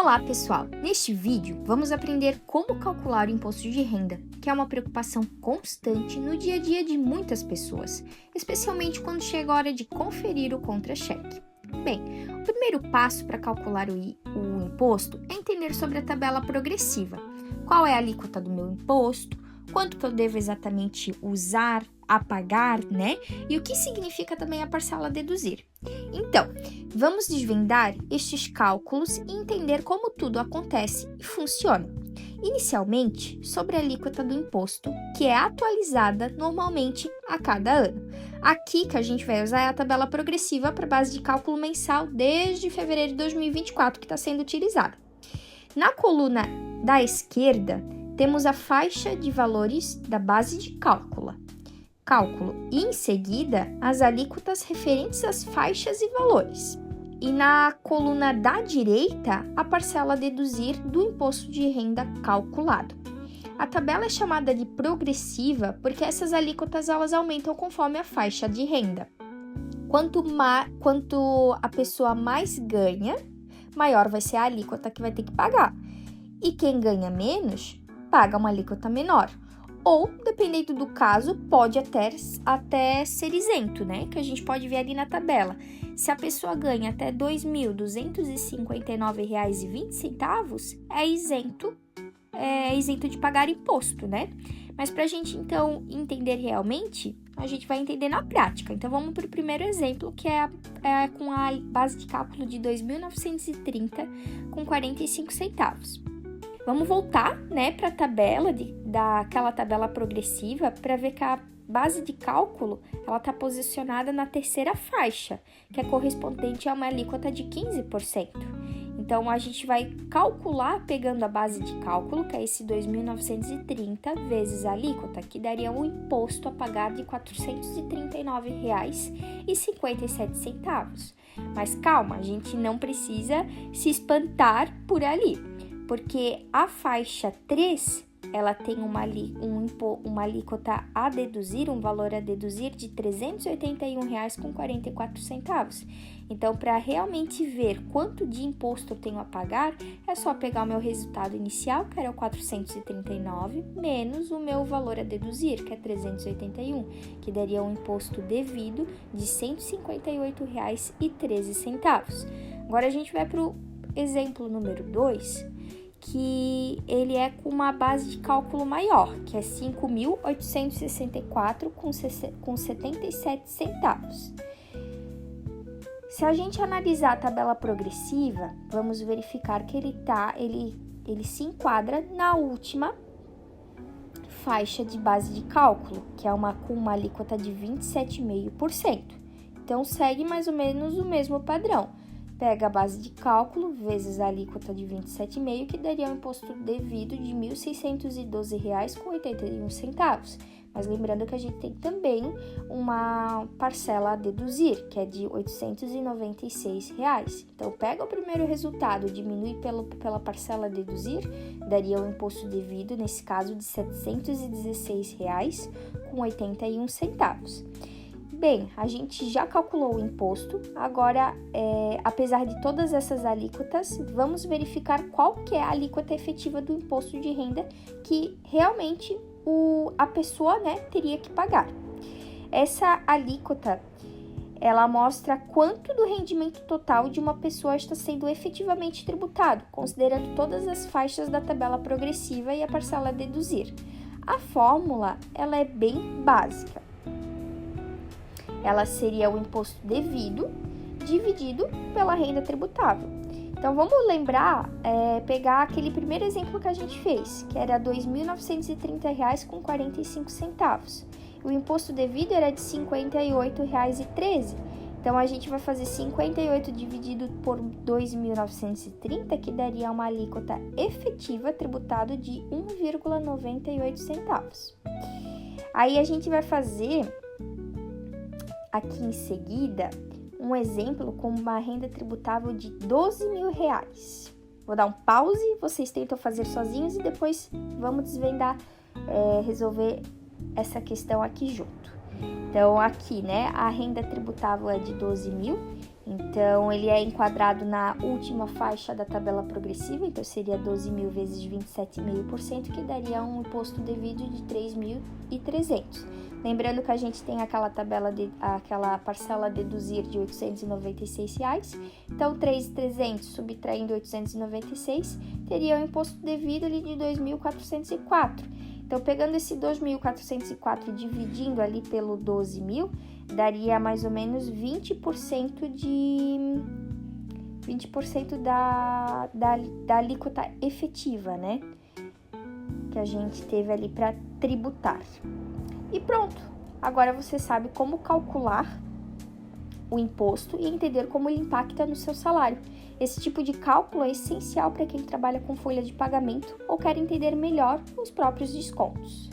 Olá pessoal, neste vídeo vamos aprender como calcular o imposto de renda, que é uma preocupação constante no dia a dia de muitas pessoas, especialmente quando chega a hora de conferir o contra-cheque. Bem, o primeiro passo para calcular o imposto é entender sobre a tabela progressiva. Qual é a alíquota do meu imposto, quanto que eu devo exatamente usar, pagar, né? E o que significa também a parcela a deduzir. Então, vamos desvendar estes cálculos e entender como tudo acontece e funciona. Inicialmente, sobre a alíquota do imposto, que é atualizada normalmente a cada ano. Aqui que a gente vai usar é a tabela progressiva para base de cálculo mensal desde fevereiro de 2024 que está sendo utilizada. Na coluna da esquerda, temos a faixa de valores da base de cálculo e, em seguida, as alíquotas referentes às faixas e valores. E na coluna da direita, a parcela a deduzir do imposto de renda calculado. A tabela é chamada de progressiva porque essas alíquotas elas aumentam conforme a faixa de renda. Quanto a pessoa mais ganha, maior vai ser a alíquota que vai ter que pagar. E quem ganha menos, paga uma alíquota menor. Ou, dependendo do caso, pode até ser isento, né? Que a gente pode ver ali na tabela. Se a pessoa ganha até R$ 2.259,20, é isento de pagar imposto, né? Mas para a gente, então, entender realmente, a gente vai entender na prática. Então, vamos para o primeiro exemplo, que é com a base de cálculo de 2.930 com 45 centavos. Vamos voltar, né, para a tabela, daquela tabela progressiva, para ver que a base de cálculo ela está posicionada na terceira faixa, que é correspondente a uma alíquota de 15%. Então, a gente vai calcular pegando a base de cálculo, que é esse 2.930 vezes a alíquota, que daria um imposto a pagar de R$ 439,57. Mas calma, a gente não precisa se espantar por ali. Porque a faixa 3, ela tem uma alíquota a deduzir, um valor a deduzir de R$ 381,44. Então, para realmente ver quanto de imposto eu tenho a pagar, é só pegar o meu resultado inicial, que era o 439, menos o meu valor a deduzir, que é 381, que daria um imposto devido de R$ 158,13. Agora, a gente vai para o exemplo número 2, que ele é com uma base de cálculo maior, que é 5.864 com 77 centavos. Se a gente analisar a tabela progressiva, vamos verificar que ele se enquadra na última faixa de base de cálculo, que é com uma alíquota de 27,5%. Então, segue mais ou menos o mesmo padrão. Pega a base de cálculo vezes a alíquota de 27,5, que daria um imposto devido de R$ 1.612,81. Mas lembrando que a gente tem também uma parcela a deduzir, que é de R$ 896. Então, pega o primeiro resultado, diminui pela parcela a deduzir, daria um imposto devido, nesse caso, de R$ 716,81. Bem, a gente já calculou o imposto, agora, apesar de todas essas alíquotas, vamos verificar qual que é a alíquota efetiva do imposto de renda que realmente a pessoa, né, teria que pagar. Essa alíquota, ela mostra quanto do rendimento total de uma pessoa está sendo efetivamente tributado, considerando todas as faixas da tabela progressiva e a parcela a deduzir. A fórmula, ela é bem básica. Ela seria o imposto devido dividido pela renda tributável. Então, vamos lembrar, pegar aquele primeiro exemplo que a gente fez, que era R$ 2.930 com 45 centavos. O imposto devido era de R$ 58,13. Então, a gente vai fazer 58 dividido por 2.930, que daria uma alíquota efetiva tributada de 1,98 centavos. Aí, a gente vai fazer aqui em seguida um exemplo com uma renda tributável de R$ 12.000. Vou dar um pause, vocês tentam fazer sozinhos e depois vamos desvendar, resolver essa questão aqui junto. Então, aqui, né, a renda tributável é de 12 mil, Então, ele é enquadrado na última faixa da tabela progressiva, então seria 12.000 vezes 27,5%, que daria um imposto devido de 3.300. Lembrando que a gente tem aquela parcela a deduzir de R$ 896, então 3.300 subtraindo 896 teria um imposto devido ali de 2.404. Então, pegando esse 2.404 e dividindo ali pelo 12.000, daria mais ou menos 20% da alíquota efetiva, né? Que a gente teve ali para tributar. E pronto! Agora você sabe como calcular o imposto e entender como ele impacta no seu salário. Esse tipo de cálculo é essencial para quem trabalha com folha de pagamento ou quer entender melhor os próprios descontos.